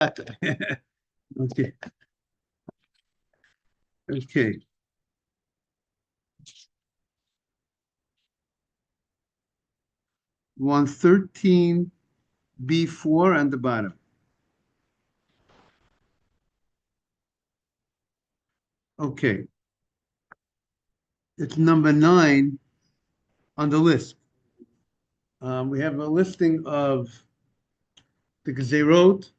Okay. Okay. 113B4 on the bottom. Okay. It's number 9 on the list. We have a listing of the Gezerot,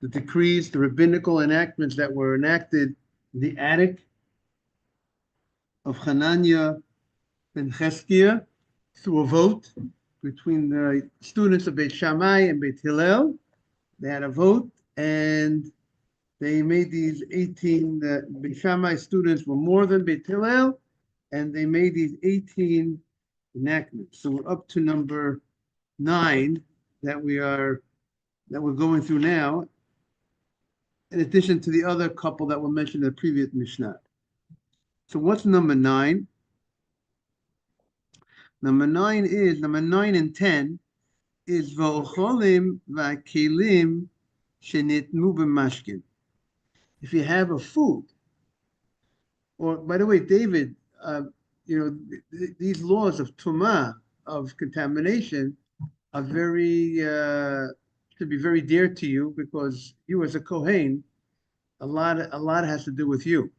the decrees, the rabbinical enactments that were enacted in the attic of Hananiah ben Cheskia through a vote between the students of Beit Shammai and Beit Hillel. They had a vote, and they made these 18, Beit Shammai students were more than Beit Hillel, and they made these 18 enactments. So we're up to number 9 that we're going through now, in addition to the other couple that were mentioned in the previous Mishnah. So what's number 9? Number 9 and 10 is va'ocholim va'kelim shenitnu b'mashkin. If you have a food, or by the way, David, these laws of tumah, of contamination, are very should be very dear to you, because you as a Kohen, a lot has to do with you,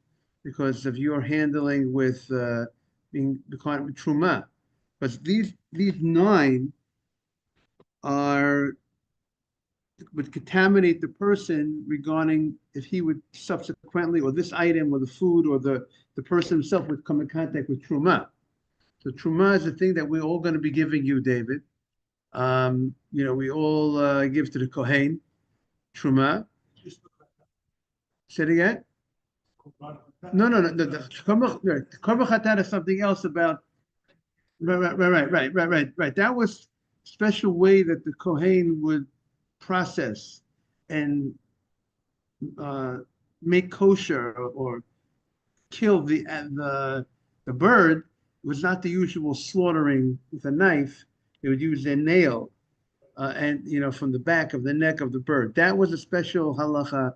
because of your handling with being truma. But these 9 would contaminate the person regarding if he would subsequently, or this item, or the food, or the person himself would come in contact with truma. So truma is the thing that we're all going to be giving you, David. We all give to the Kohen truma. Say it again. No. The korban chatat is something else about. Right. That was special way that the Kohen would process and make kosher or kill the bird. It was not the usual slaughtering with a knife. They would use their nail and from the back of the neck of the bird. That was a special halacha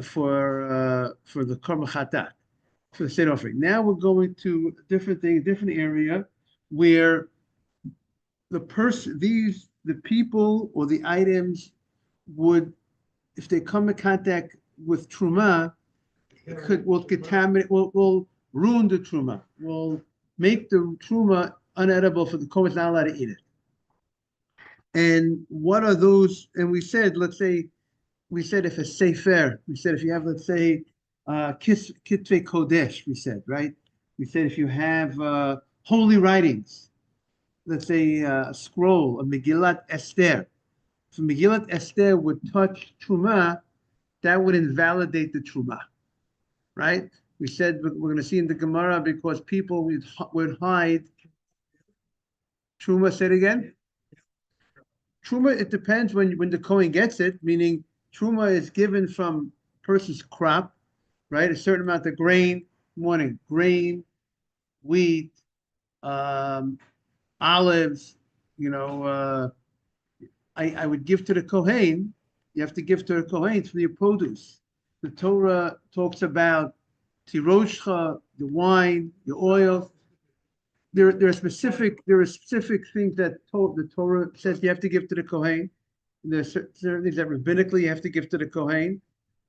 for the korban chatat, for the state offering. Now we're going to a different thing, a different area, where the people or the items would, if they come in contact with truma, will contaminate, will ruin the truma, will make the truma unedible for the Kohen, not allowed to eat it. And what are those? And we said, if a sefer, if you have, let's say, kitvei kodesh, we said, right? We said if you have holy writings, let's say a scroll, a Megillat Esther. If Megillat Esther would touch truma, that would invalidate the truma, right? We said we're going to see in the Gemara, because people would hide truma. Say it again. Truma, it depends when the Kohen gets it, meaning truma is given from a person's crop, right? A certain amount of grain, grain, wheat, olives, I would give to the Kohen. You have to give to the Kohen for your produce. The Torah talks about tiroshcha, the wine, the oil. There are specific things that the Torah says you have to give to the Kohen. There's certain things that rabbinically you have to give to the Kohen,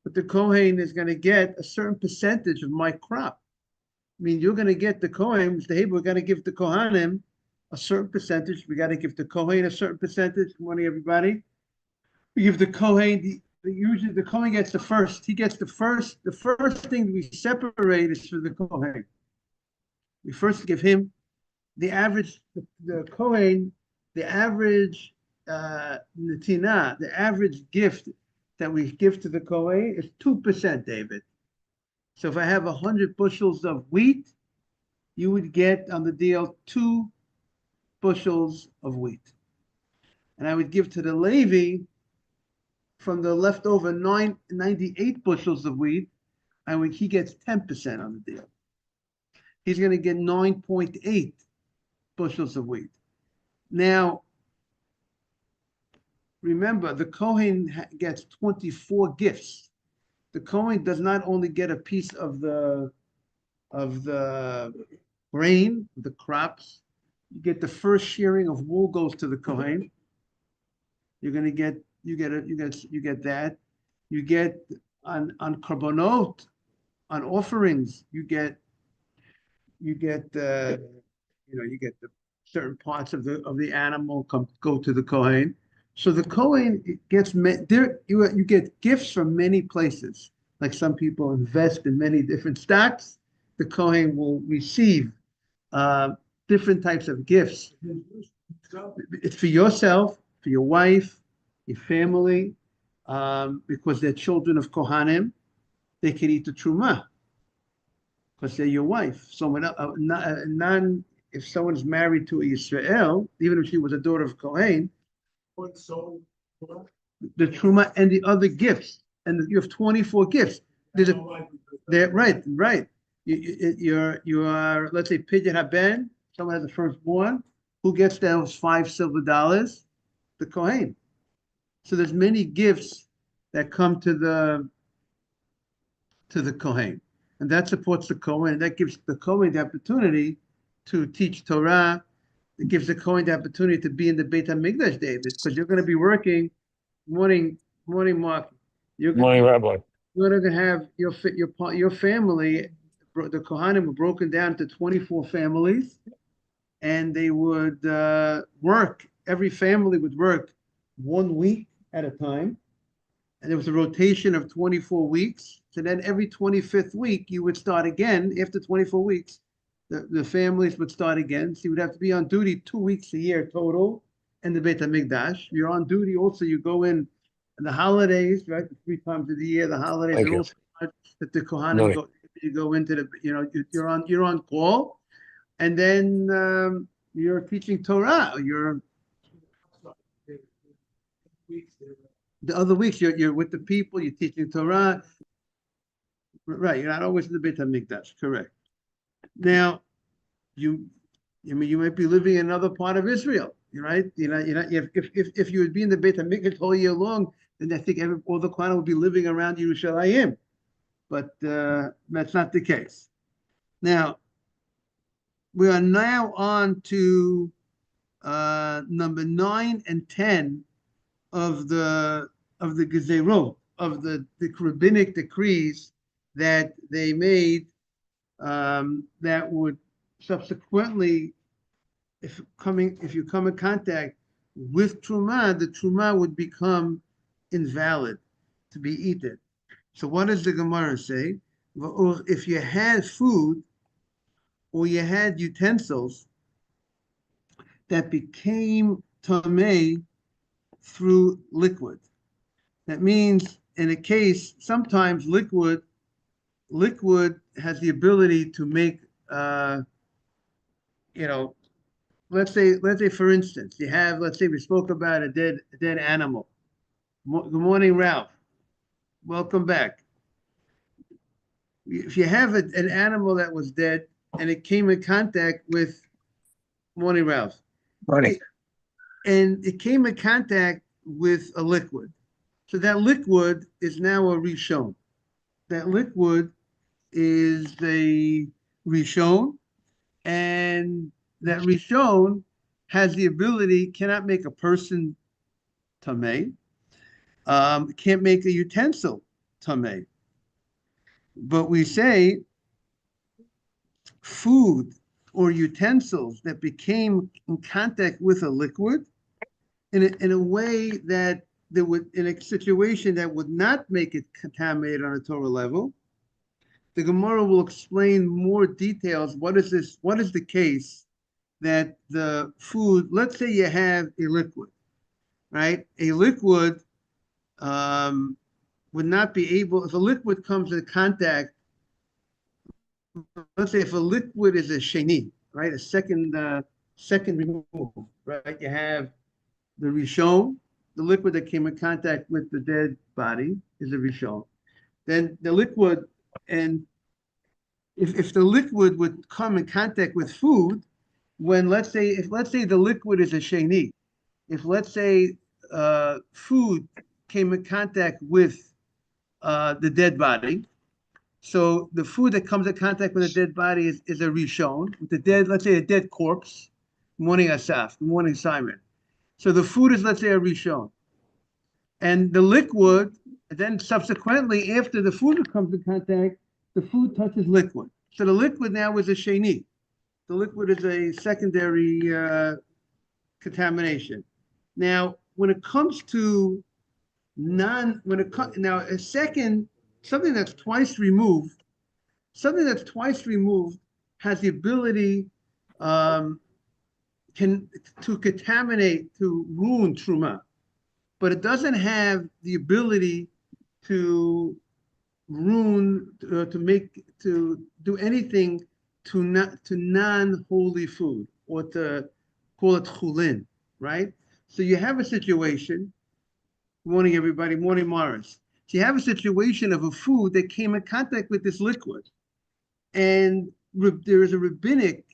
but the Kohen is going to get a certain percentage of my crop. I mean, you're going to get the Kohen, the Hebrew, we're going to give the Kohanim a certain percentage. We got to give the Kohen a certain percentage. Good morning, everybody. We give the Kohen, usually the Kohen gets the first. He gets the first thing we separate is for the Kohen. We first give him the average, the Kohen, the average netina, the average gift that we give to the Kohen is 2%, David. So if I have 100 bushels of wheat, you would get on the deal 2 bushels of wheat. And I would give to the Levi from the leftover 98 bushels of wheat, he gets 10% on the deal. He's going to get 9.8 bushels of wheat. Now, remember, the Kohen gets 24 gifts. The Kohen does not only get a piece of the grain, the crops. You get the first shearing of wool goes to the Kohen. You're gonna get you get that. You get on korbanot, on offerings. You get you get the certain parts of the animal go to the Kohen. So the Kohen gets there. You get gifts from many places. Like some people invest in many different stocks. The Kohen will receive different types of gifts. It's for yourself, for your wife, your family, because they're children of Kohanim. They can eat the truma because they're your wife. So when if someone's married to a Yisrael, even if she was a daughter of Kohen, the truma and the other gifts, and you have 24 gifts. Right. You are, let's say, Pidyon Haben. Someone has a firstborn. Who gets those $5 silver? The Kohen. So there's many gifts that come to the Kohen, and that supports the Kohen. That gives the Kohen the opportunity to teach Torah. It gives the Kohen the opportunity to be in the Beit HaMikdash, David, because you're going to be working. Morning, Mark. Morning, Rabbi. You're going to have your family. The Kohanim were broken down to 24 families, and they would work. Every family would work 1 week at a time, and there was a rotation of 24 weeks. So then every 25th week, you would start again. After 24 weeks, the families would start again. So you would have to be on duty 2 weeks a year total in the Beit HaMikdash. You're on duty also. You go in the holidays, right? 3 times of the year. The holidays are also that the Kohanim go. You go into the, you're on call, and then you're teaching Torah. The other weeks you're with the people. You're teaching Torah. Right. You're not always in the Beit HaMikdash. Correct. Now, you might be living in another part of Israel, right? If you would be in the Beit HaMikdash all year long, then I think all the Kohanim would be living around Yerushalayim. But that's not the case. Now, we are now on to number 9 and 10 of the Gezerot, of the rabbinic decrees that they made that would subsequently, if you come in contact with truma, the truma would become invalid to be eaten. So what does the Gemara say? If you had food or you had utensils that became tamei through liquid, that means in a case, sometimes liquid has the ability to make, let's say for instance, let's say we spoke about a dead animal. Good morning, Ralph. Welcome back. If you have an animal that was dead and it came in contact with, morning, Ralph. Morning. And it came in contact with a liquid. So that liquid is now a rishon. That liquid is a rishon, and that rishon has the ability, cannot make a person tamei, can't make a utensil tamei. But we say food or utensils that became in contact with a liquid in a way that there would, in a situation that would not make it contaminated on a Torah level. The Gemara will explain more details. What is the case that the food, let's say you have a liquid, right? A liquid would not be able, if a liquid comes in contact, let's say if a liquid is a sheni, right? A second removal, right? You have the rishon, the liquid that came in contact with the dead body is a rishon. Then the liquid, and if the liquid would come in contact with food, when let's say the liquid is a sheni, if let's say food came in contact with the dead body. So the food that comes in contact with a dead body is a rishon. With the dead, let's say a dead corpse, morning asaf, morning Simon. So the food is, let's say, a rishon. And the liquid, then subsequently, after the food comes in contact, the food touches liquid. So the liquid now is a sheni. The liquid is a secondary contamination. Now, when it comes to now a second, something that's twice removed has the ability to contaminate, to ruin truma, but it doesn't have the ability to ruin, to do anything to non-holy food, or to call it chulin, right? So you have a situation. Morning, everybody. Morning, Morris. So you have a situation of a food that came in contact with this liquid, and there is a rabbinic,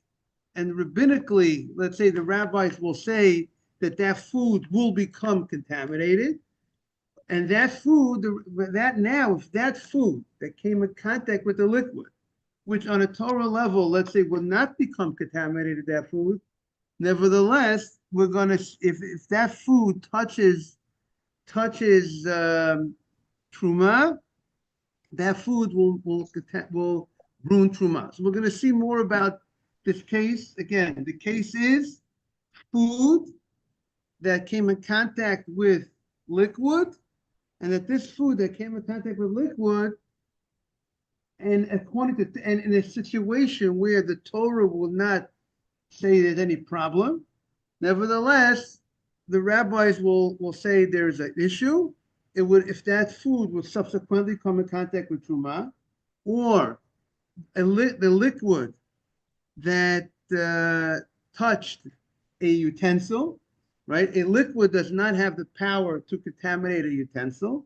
and rabbinically, let's say the rabbis will say that that food will become contaminated, and that food, if that food that came in contact with the liquid, which on a Torah level, let's say, will not become contaminated, that food, nevertheless, we're gonna, if that food touches truma, that food will ruin truma. So we're going to see more about this case. Again, the case is food that came in contact with liquid, and that this food that came in contact with liquid, and according to, and in a situation where the Torah will not say there's any problem, nevertheless, the rabbis will say there's an issue. It would, if that food would subsequently come in contact with truma, or the liquid that touched a utensil, right? A liquid does not have the power to contaminate a utensil,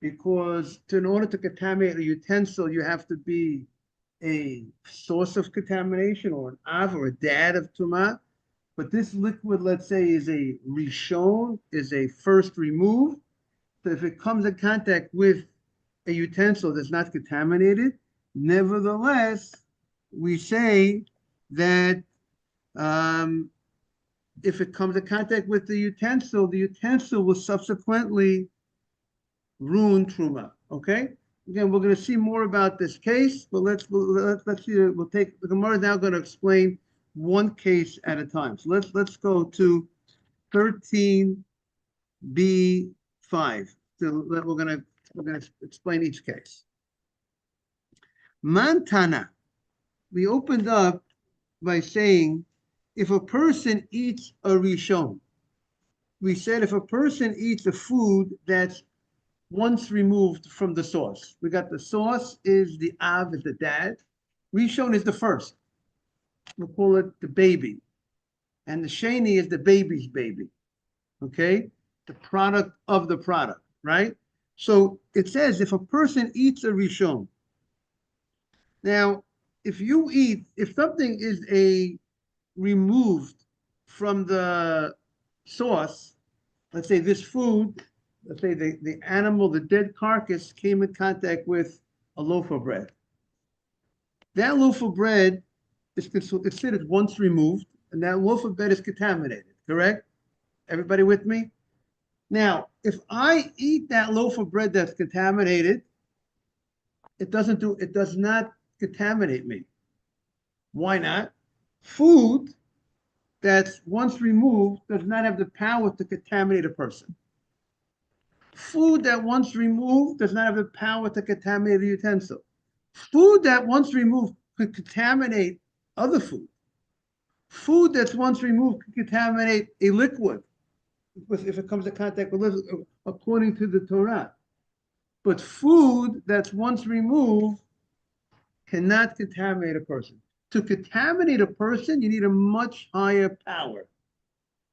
because in order to contaminate a utensil, you have to be a source of contamination, or an av, or a dad of truma. But this liquid, let's say, is a rishon, is a first remove. So if it comes in contact with a utensil that's not contaminated, nevertheless, we say that if it comes in contact with the utensil will subsequently ruin truma. Okay. Again, we're going to see more about this case, but let's see. The Gemara is now going to explain one case at a time. So let's go to 13b5. So we're gonna explain each case. Mantana. We opened up by saying, if a person eats a rishon, we said if a person eats a food that's once removed from the source. We got the source is the av, is the dad. Rishon is the first. We'll call it the baby. And the sheni is the baby's baby. Okay? The product of the product, right? So it says if a person eats a rishon. Now, if something is removed from the source, let's say this food, let's say the animal, the dead carcass came in contact with a loaf of bread. That loaf of bread is considered once removed, and that loaf of bread is contaminated, correct? Everybody with me? Now, if I eat that loaf of bread that's contaminated, it does not contaminate me. Why not? Food that's once removed does not have the power to contaminate a person. Food that once removed does not have the power to contaminate a utensil. Food that once removed could contaminate other food. Food that's once removed could contaminate a liquid if it comes in contact with liquid, according to the Torah. But food that's once removed cannot contaminate a person. To contaminate a person, you need a much higher power.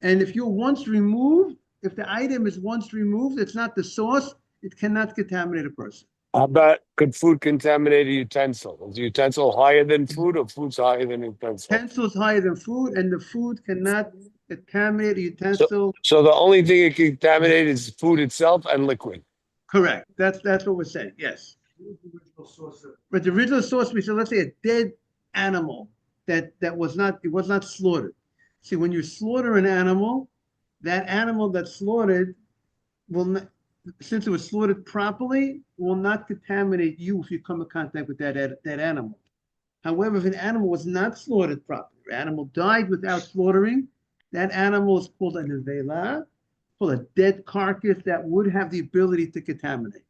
And if you're once removed, if the item is once removed, it's not the source, it cannot contaminate a person. How about, could food contaminate a utensil? Is the utensil higher than food, or food's higher than utensil? Utensil is higher than food, and the food cannot contaminated utensil. So the only thing it can contaminate is food itself and liquid. Correct. That's what we're saying. Yes. But the original source, we said, let's say a dead animal that was not slaughtered. See, when you slaughter an animal, that animal that's slaughtered will not, since it was slaughtered properly, will not contaminate you if you come in contact with that animal. However, if an animal was not slaughtered properly, an animal died without slaughtering, that animal is called a nevela, called a dead carcass that would have the ability to contaminate.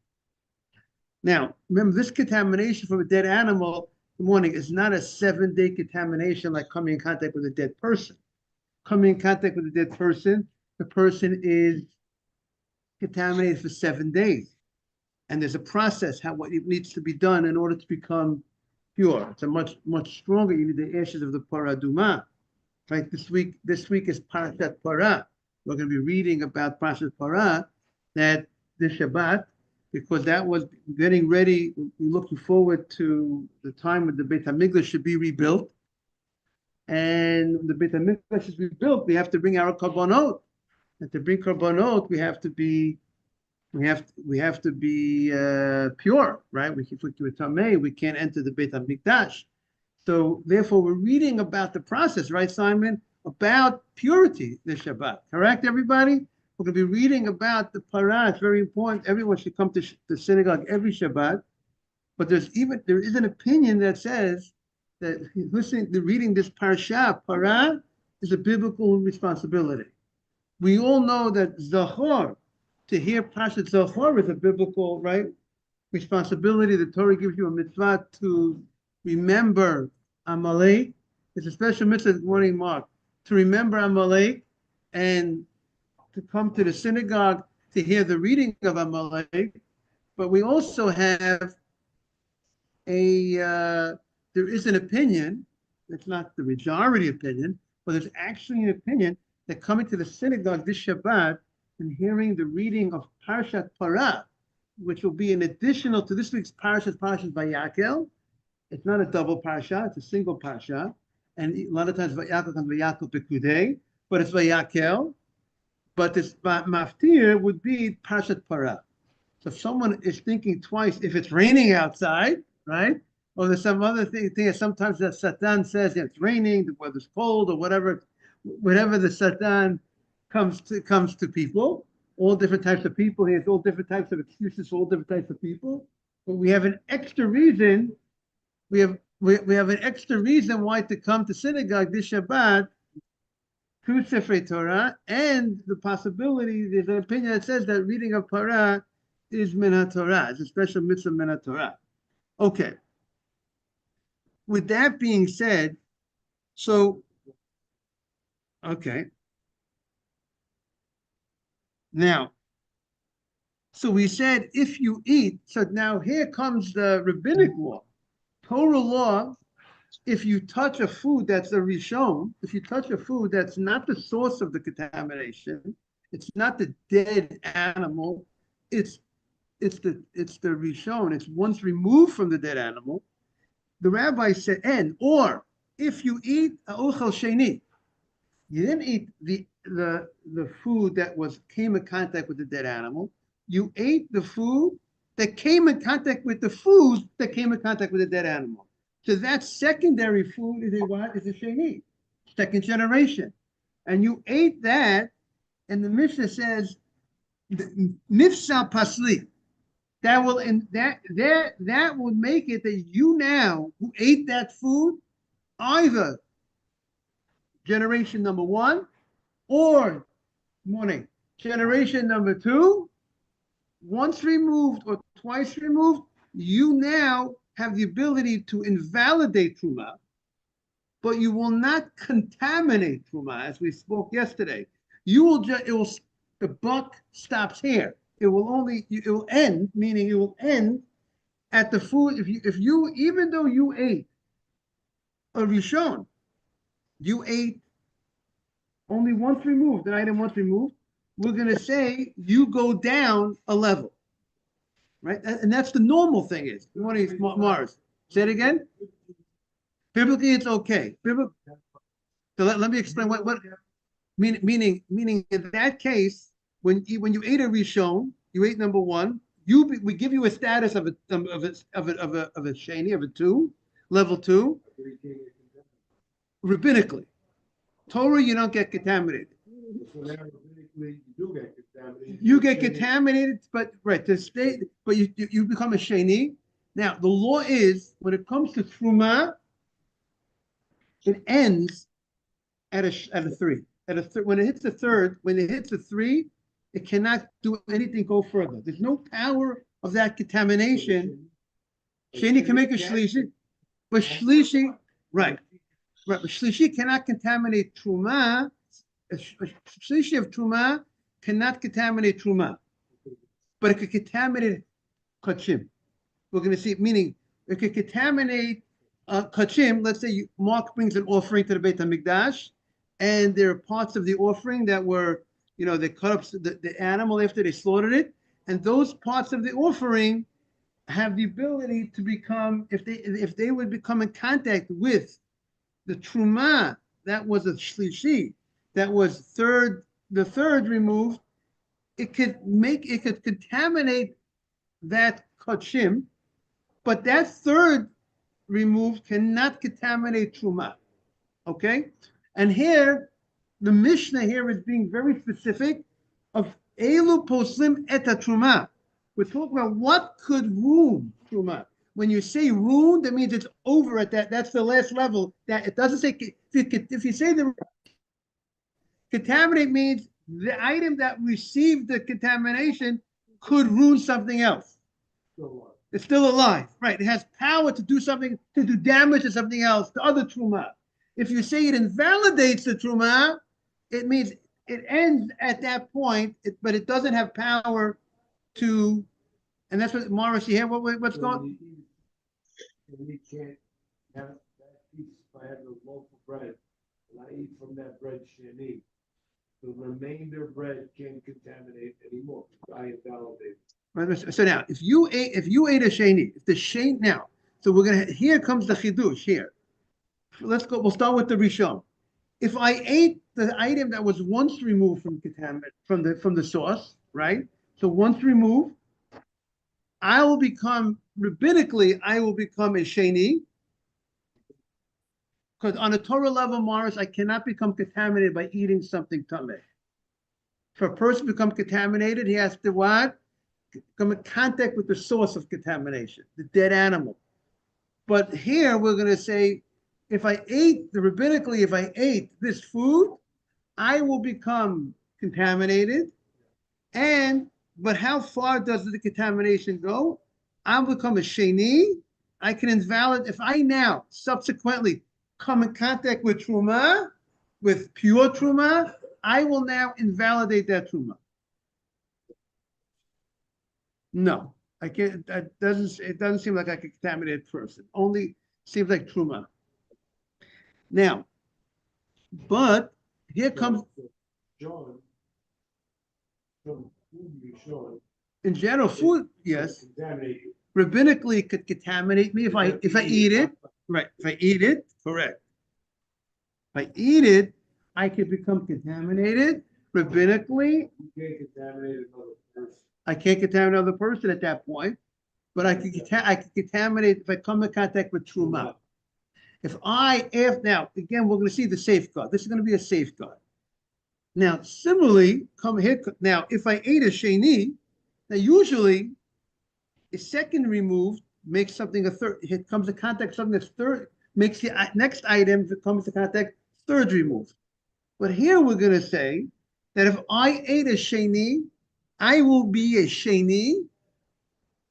Now, remember, this contamination from a dead animal, good morning, is not a 7-day contamination like coming in contact with a dead person. Coming in contact with a dead person, the person is contaminated for 7 days. And there's a process, what it needs to be done in order to become pure. It's a much stronger. You need the ashes of the paraduma. Right? This week is Parashat Parah. We're going to be reading about Parashat Parah that this Shabbat, because that was getting ready, looking forward to the time when the Beit HaMikdash should be rebuilt. And when the Beit HaMikdash is rebuilt, we have to bring our korbanot. And to bring korbanot, we have to be pure, right? If we're tamei, we can't enter the Beit HaMikdash. So therefore, we're reading about the process, right, Simon? About purity this Shabbat. Correct, everybody? We're going to be reading about the parah. It's very important. Everyone should come to the synagogue every Shabbat. But there is an opinion that says that reading this parasha, parah, is a biblical responsibility. We all know that Zachor, to hear Parashat Zachor is a biblical, right, responsibility. The Torah gives you a mitzvah to remember Amalek. It's a special mitzvah, good morning, Mark, to remember Amalek and to come to the synagogue to hear the reading of Amalek. But we also have there is an opinion, it's not the majority opinion, but there's actually an opinion that coming to the synagogue this Shabbat and hearing the reading of Parashat Parah, which will be an additional to this week's Parashat Vayakel. It's not a double parasha, it's a single parasha. And a lot of times Vayakel comes Vayakel Pekudei, but it's Vayakel. But this maftir would be Parashat Parah. So if someone is thinking twice, if it's raining outside, right? Or there's some other thing sometimes that Satan says it's raining, the weather's cold, or whatever the Satan comes to people, all different types of people. He has all different types of excuses for all different types of people. But we have an extra reason. We have an extra reason why to come to synagogue this Shabbat to Sefer Torah, and the possibility, there's an opinion that says that reading of Parah is min HaTorah. It's a special mitzvah min HaTorah. Okay. With that being said, okay. Now, so we said if you eat, so now here comes the rabbinic law. Torah law, if you touch a food that's a rishon, if you touch a food that's not the source of the contamination, it's not the dead animal, it's the rishon, it's once removed from the dead animal. The rabbi said, or if you eat ochel sheni, you didn't eat the food that came in contact with the dead animal, you ate the food that came in contact with the food that came in contact with the dead animal. So that secondary food is a sheni, second generation. And you ate that, and the Mishnah says, nifsal pasli. That will make it that you now who ate that food, either generation number 1 or generation number 2, once removed or twice removed, you now have the ability to invalidate Truma, but you will not contaminate Truma, as we spoke yesterday. The buck stops here. It will end, meaning it will end at the food. If you even though you ate a rishon, you ate only once removed, an item once removed, we're going to say you go down a level, right? And that's the normal thing is. Good morning, Mars. Say it again. Biblically, it's okay. So let me explain what Meaning in that case, when you ate a rishon, you ate number one. We give you a status of a sheni of a two, level two, rabbinically. Torah, you don't get contaminated. So now rabbinically, you do get contaminated. You get contaminated, but to stay, but you become a sheni. Now the law is when it comes to truma, it ends at a three. When it hits a third, when it hits a three, it cannot do anything go further. There's no power of that contamination. Sheni can make a shlishi, but shlishi, right. But shlishi cannot contaminate truma. A shlishi of truma cannot contaminate truma, but it could contaminate kachim. We're going to see, meaning it could contaminate kachim. Let's say Mark brings an offering to the Beit HaMikdash, and there are parts of the offering that were, they cut up the animal after they slaughtered it, and those parts of the offering have the ability to become, if they would become in contact with the truma that was a shlishi, that was the third removed, it could contaminate that kachim, but that third removed cannot contaminate truma. Okay, and here the Mishnah here is being very specific of elu poslim et truma. We're talking about what could ruin truma. When you say ruin, that means it's over at that. That's the last level. That it doesn't say if you say the contaminate means the item that received the contamination could ruin something else. It's still alive, right? It has power to do something, to do damage to something else, to other truma. If you say it invalidates the truma, it means it ends at that point, but it doesn't have power to, and that's what Morris, you hear what's going on? You can't have that piece. If I have the loaf of bread and I eat from that bread sheni, the remainder bread can't contaminate anymore. I invalidate. Right, so now, if you ate a sheni, if the sheni now, so here comes the chidush here. Let's go. We'll start with the rishon. If I ate the item that was once removed from from the sauce, right? So once removed, I will become rabbinically, I will become a sheni. Because on a Torah level, Morris, I cannot become contaminated by eating something tameh. For a person to become contaminated, he has to what? Come in contact with the source of contamination, the dead animal. But here we're going to say, if I ate this food, I will become contaminated. But how far does the contamination go? I'll become a sheni. I can invalidate, if I now subsequently come in contact with truma, with pure truma, I will now invalidate that truma. No, I can't. It doesn't seem like I could contaminate a person. Only seems like truma. Now, but here comes John, in general food. Yes, contaminate you. Rabbinically, it could contaminate me if I eat it. Right, if I eat it, correct. If I eat it, I could become contaminated. Rabbinically, You can't contaminate another person. I can't contaminate another person at that point, but I could contaminate if I come in contact with truma. Now again, we're going to see the safeguard. This is going to be a safeguard. Now, similarly, come here. Now, if I ate a sheni, now usually a second removed makes something a third. It comes in contact with something that's third, makes the next item that comes in contact third removed. But here we're going to say that if I ate a sheni, I will be a sheni.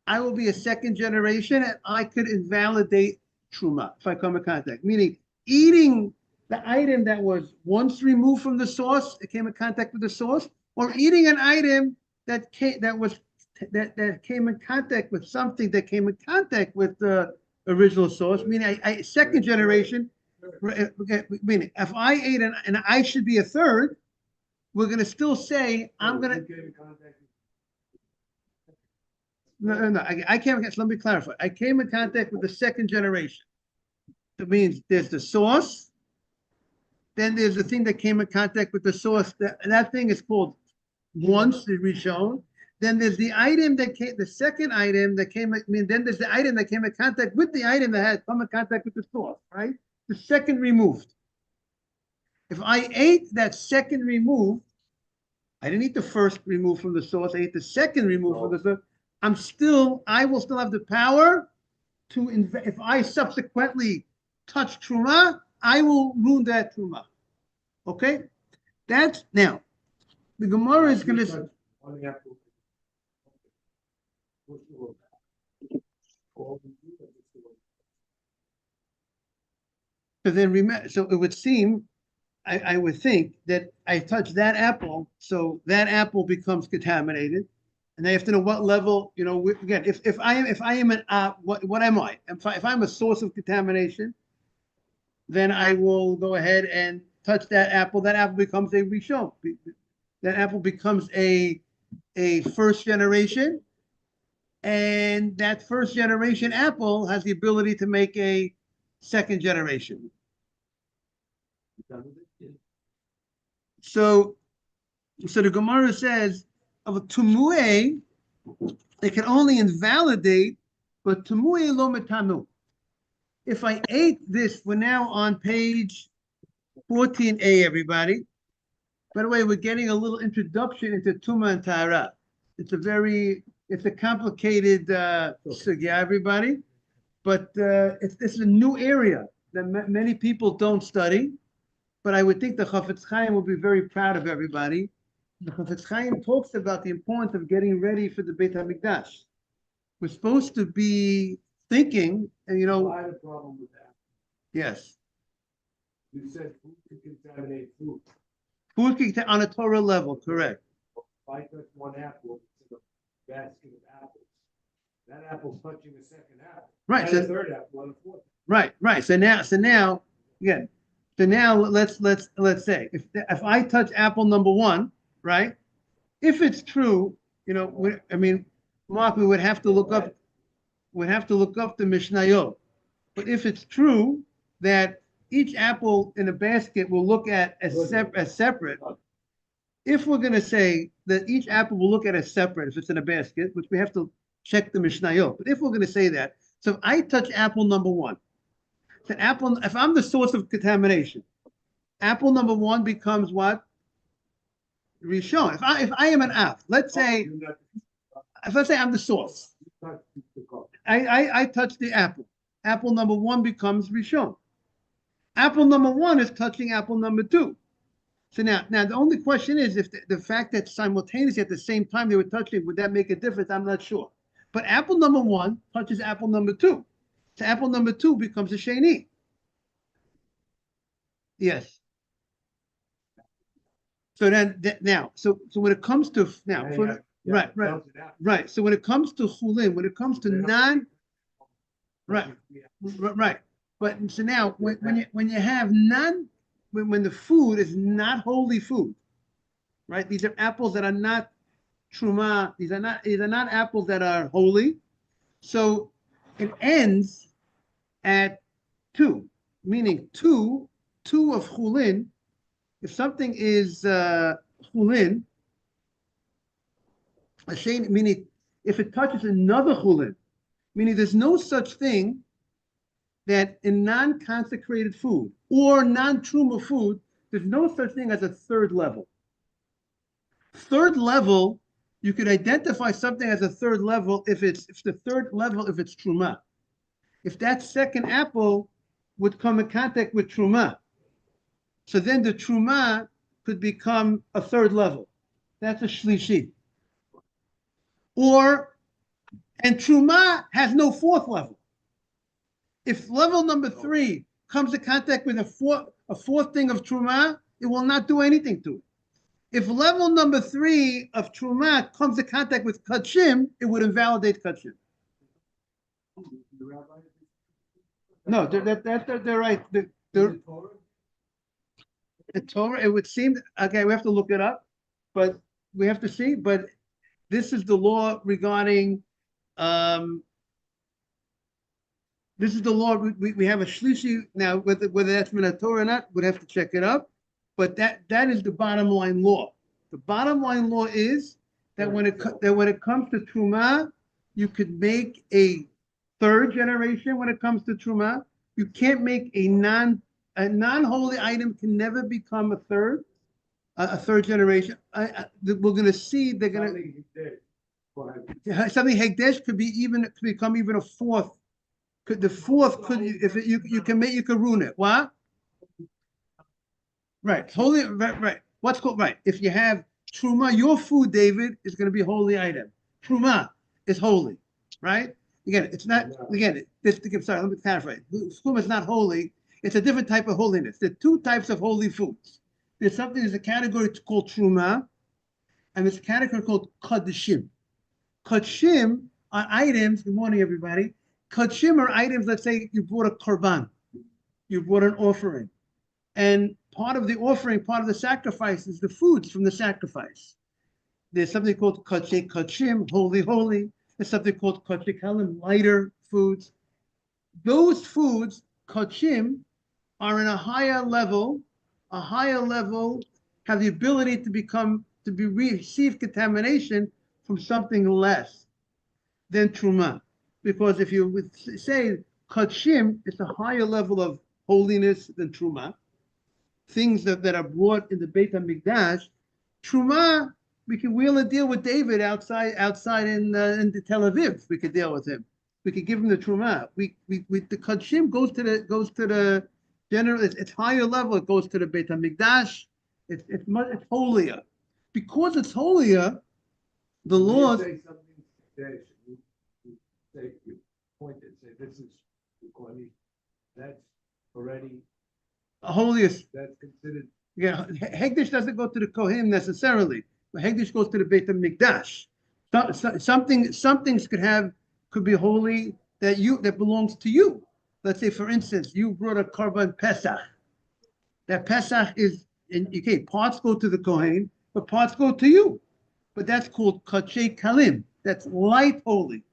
I will be a second generation, and I could invalidate truma if I come in contact. Meaning, eating the item that was once removed from the source, it came in contact with the source, or eating an item that came in contact with something that came in contact with the original source. Meaning, second generation. Meaning, if I ate and I should be a third, we're going to still say I'm going to. No. I came. Let me clarify. I came in contact with the second generation. That means there's the source, Then there's the thing that came in contact with the source. That thing is called once, the Rishon. Then there's the item that came, the second item that came, then there's the item that came in contact with the item that had come in contact with the source, right? The second removed. If I ate that second remove, I didn't eat the first remove from the source, I ate the second remove from the source, I will still have the power to, if I subsequently touch Truma, I will ruin that Truma. Okay? That's, now, the Gemara is going to, On the apple. What's the word? so then remember, so it would seem, I would think that I touch that apple, so that apple becomes contaminated. And I have to know what level, again, if I am an, what am I? If I'm a source of contamination, then I will go ahead and touch that apple becomes a Rishon. That apple becomes a first generation, and that first generation apple has the ability to make a second generation. So the Gemara says of a tumue, it can only invalidate, but tumue lo metanu. If I ate this, we're now on page 14a, everybody. By the way, we're getting a little introduction into Tuma and Tahara. It's a complicated sugya, everybody. But this is a new area that many people don't study. But I would think the Chafetz Chaim will be very proud of everybody. The Chafetz Chaim talks about the importance of getting ready for the Beit HaMikdash. We're supposed to be thinking, and I had a problem with that. yes. You said food can contaminate food. Food can, on a Torah level, correct. If I touch one apple, it's in a basket of apples. That apple's touching the second apple. Right. And So the third apple and the fourth. right. So now, again. So now let's say if I touch apple number one, right? If it's true, Mark, we would have to look up the Mishnayot. But if it's true that each apple in a basket will look at as separate, if we're going to say that each apple will look at as separate, if it's in a basket, which we have to check the Mishnayot. But if we're going to say that, so if I touch apple number one, the apple, if I'm the source of contamination, apple number one becomes what? Rishon. If I am an app, let's say I'm the source. I touch the apple. Apple number one becomes Rishon. Apple number one is touching apple number two. So now the only question is if the fact that simultaneously at the same time they were touching, would that make a difference? I'm not sure. But apple number one touches apple number two. So apple number two becomes a sheni. Yes. So then now, so when it comes to now, right. So when it comes to chulin, when it comes to right. But so now when you have when the food is not holy food, right? These are apples that are not truma. These are not apples that are holy. So it ends at 2, meaning two of chulin. If something is chulin, meaning if it touches another chulin, meaning there's no such thing that in non-consecrated food or non-truma food, there's no such thing as a third level. Third level, you could identify something as a third level if it's truma. If that second apple would come in contact with truma, so then the truma could become a third level. That's a shlishi. And truma has no fourth level. If level number 3 comes in contact with a fourth thing of truma, it will not do anything to it. If level number 3 of truma comes in contact with kachim, it would invalidate kachim. No, they're right. The Torah, it would seem, okay, we have to look it up, but we have to see. But this is the law regarding This is the law. We have a shlishi now, whether that's min Torah or not, we'd have to check it up. But that is the bottom line law. The bottom line law is that when it comes to truma, you could make a third generation. When it comes to truma, you can't make a non-holy item can never become a third generation. We're going to see they're going to something hekdesh could become even a fourth. The fourth could, if it, you can ruin it. What? Right, holy, right. What's called right? If you have truma, your food, David, is going to be a holy item. Truma is holy, right? Again, it's not. Again, sorry, let me clarify. Truma is not holy. It's a different type of holiness. There are two types of holy foods. There's a category called truma, and there's a category called kadeshim. Kadeshim are items. Good morning, everybody. Kadeshim are items. Let's say you brought a korban, you brought an offering, and part of the offering, part of the sacrifice is the foods from the sacrifice. There's something called kachei kachim, holy. There's something called kachei kalim, lighter foods. Those foods, kachim, are in a higher level, have the ability to receive contamination from something less than truma. Because if you would say kachim, it's a higher level of holiness than truma. Things that are brought in the Beit HaMikdash, truma, we can wheel a deal with David outside in the Tel Aviv. We could deal with him. We could give him the truma. The kachim goes to the general. It's higher level. It goes to the Beit HaMikdash. It's holier. Because it's holier, the laws. Say something, you point and say this is Kwani. That's already holiest. That's considered. Yeah, Hegdish doesn't go to the Kohen necessarily, but Hegdish goes to the Beit HaMikdash. Some things could be holy that belongs to you. Let's say, for instance, you brought a korban Pesach. That Pesach is, parts go to the Kohen, but parts go to you. But that's called kachei kalim. That's light holy.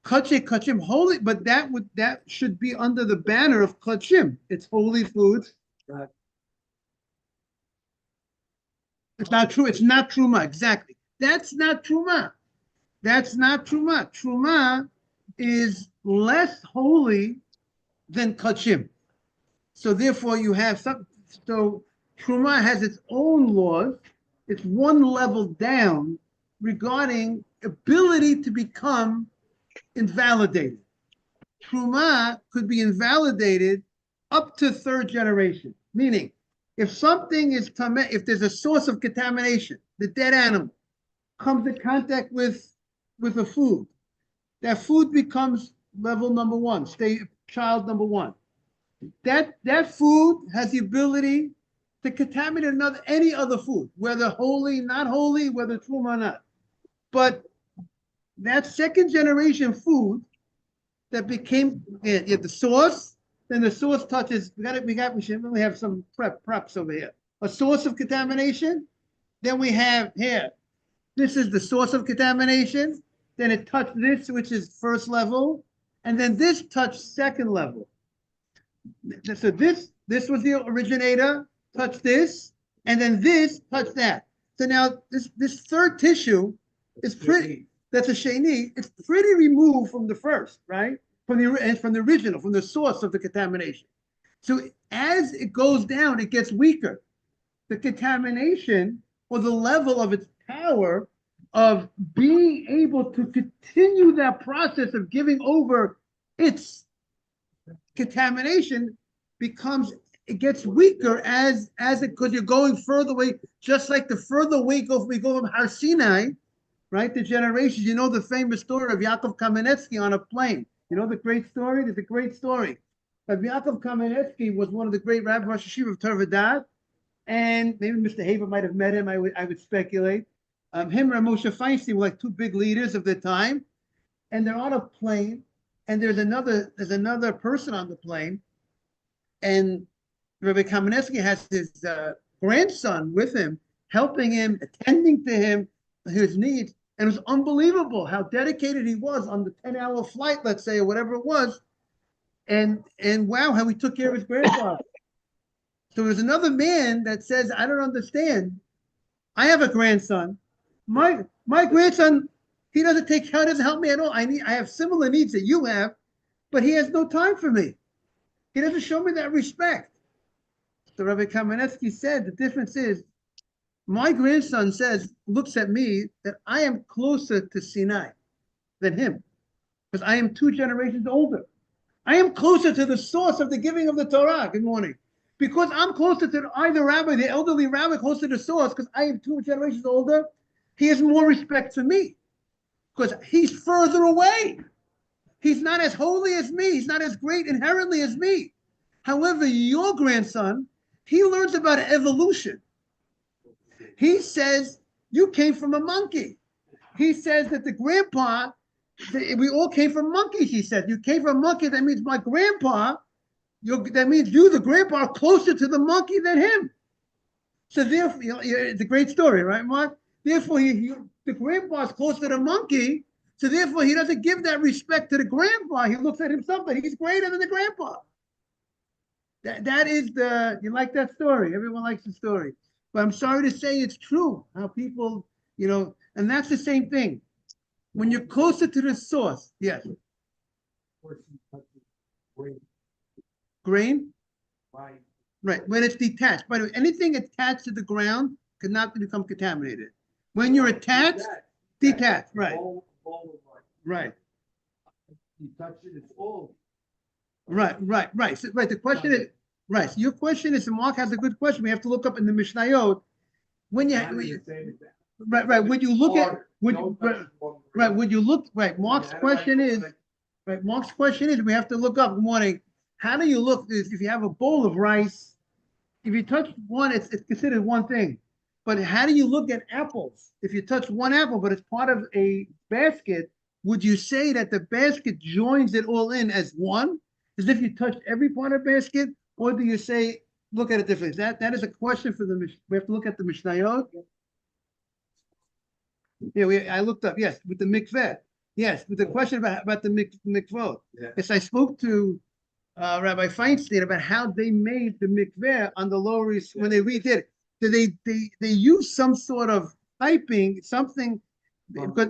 Kachei kachim holy, but that should be under the banner of kachim. It's holy foods. It's not true. It's not truma. Exactly. That's not truma. That's not truma. Truma is less holy than kachim. So therefore, you have some. So truma has its own laws. It's one level down regarding ability to become invalidated. Truma could be invalidated up to third generation, meaning if something is if there's a source of contamination, the dead animal comes in contact with a food, that food becomes level number one, child number one. That food has the ability to contaminate any other food, whether holy, not holy, whether truma or not. But that second generation food that became the source, then the source touches. We should really have some preps over here. A source of contamination. Then we have here. This is the source of contamination. Then it touched this, which is first level, and then this touched second level. So this was the originator. Touched this, and then this touched that. So now this third tissue is pretty. That's a sheni. It's pretty removed from the first, right? From the original, from the source of the contamination. So as it goes down, it gets weaker. The contamination or the level of its power of being able to continue that process of giving over its contamination it gets weaker as because you're going further away, just like the further away we go from Har Sinai, right? The generations, the famous story of Yaakov Kamenetsky on a plane. You know the great story? There's a great story. Yaakov Kamenetsky was one of the great rabbis Rosh Hashiva of Tervadat, and maybe Mr. Haber might have met him, I would speculate. Him and Moshe Feinstein were like two big leaders of the time, and they're on a plane, and there's another person on the plane, and Rabbi Kamenetsky has his grandson with him, helping him, attending to him, his needs. And it was unbelievable how dedicated he was on the 10-hour flight, let's say, or whatever it was. And wow, how he took care of his grandfather. So there's another man that says, I don't understand. I have a grandson. My grandson, he doesn't help me at all. I have similar needs that you have, but he has no time for me. He doesn't show me that respect. So Rabbi Kamenetsky said the difference is my grandson looks at me that I am closer to Sinai than him, because I am 2 generations older. I am closer to the source of the giving of the Torah. Good morning. Because I'm closer to the rabbi, the elderly rabbi, closer to the source, because I am 2 generations older, he has more respect for me. Because he's further away. He's not as holy as me. He's not as great inherently as me. However, your grandson, he learns about evolution. He says, you came from a monkey. He says that the grandpa, we all came from monkeys, he said. You came from a monkey, that means my grandpa, that means you, the grandpa, are closer to the monkey than him. So therefore, it's a great story, right, Mark? Therefore, the grandpa is closer to the monkey, so therefore he doesn't give that respect to the grandpa. He looks at himself that he's greater than the grandpa. That is you like that story. Everyone likes the story. But I'm sorry to say it's true, how people, and that's the same thing. When you're closer to the source, yes. Grain? Right, when it's detached. By the way, anything attached to the ground cannot become contaminated. When you're attached, detached, right. Right. You touch it, it's all. Right. So, right, the question is, right, so your question is, and Mark has a good question, we have to look up in the Mishnayot, when you when you look at, Mark's question is, we have to look up, good morning, how do you look, if you have a bowl of rice, if you touch one, it's considered one thing. But how do you look at apples? If you touch one apple, but it's part of a basket, would you say that the basket joins it all in as one? As if you touched every part of the basket? Or do you say, look at it differently? That is a question for we have to look at the Mishnayot. Yeah, I looked up, yes, with the mikveh. Yes, with the question about the mikvot. Yeah. Yes, I spoke to Rabbi Feinstein about how they made the mikveh on the Lower East when they redid it. So they used some sort of piping, something, but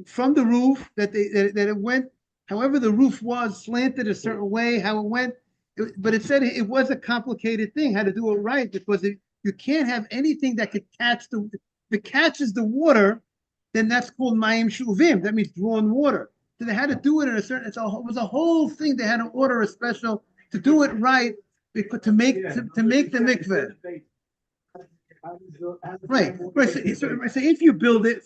from the roof that it went. However, the roof was slanted a certain way, how it went. But it said it was a complicated thing, how to do it right, because you can't have anything that could catch if it catches the water, then that's called mayim shuvim. That means drawn water. So they had to do it in a certain. It was a whole thing. They had to order a special to do it right, to make the mikveh. Right. So if you build it,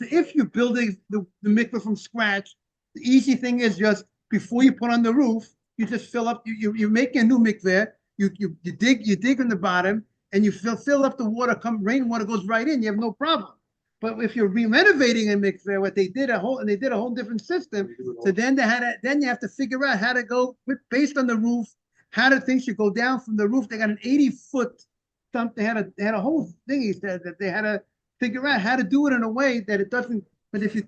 the mikveh from scratch, the easy thing is just before you put on the roof, you just fill up. You make a new mikveh. You dig in the bottom, and you fill up the water. Rainwater goes right in. You have no problem. But if you're renovating a mikveh, what they did a whole different system. So then you have to figure out how to go based on the roof, how do things should go down from the roof. They got an 80-foot stump. They had a whole thing. He said that they had to figure out how to do it in a way that it doesn't. But if you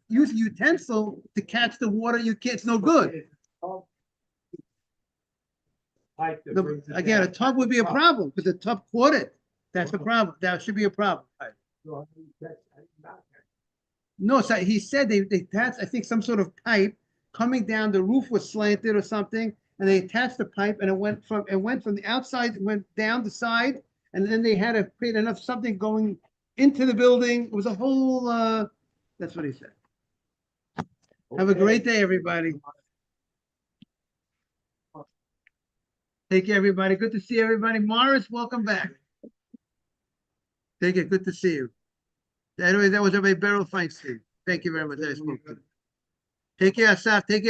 use a utensil to catch the water, it's no good. Again, a tub would be a problem because the tub caught it. That's the problem. That should be a problem. No, so he said they attached, I think, some sort of pipe coming down. The roof was slanted or something, and they attached the pipe, and it went from the outside, went down the side, and then they had to create enough something going into the building. It was a whole. That's what he said. Have a great day, everybody. Take care, everybody. Good to see everybody. Morris, welcome back. Take care. Good to see you. Anyway, that was everybody. Beryl Feinstein. Thank you very much. I spoke to you. Take care, Asaf. Take care.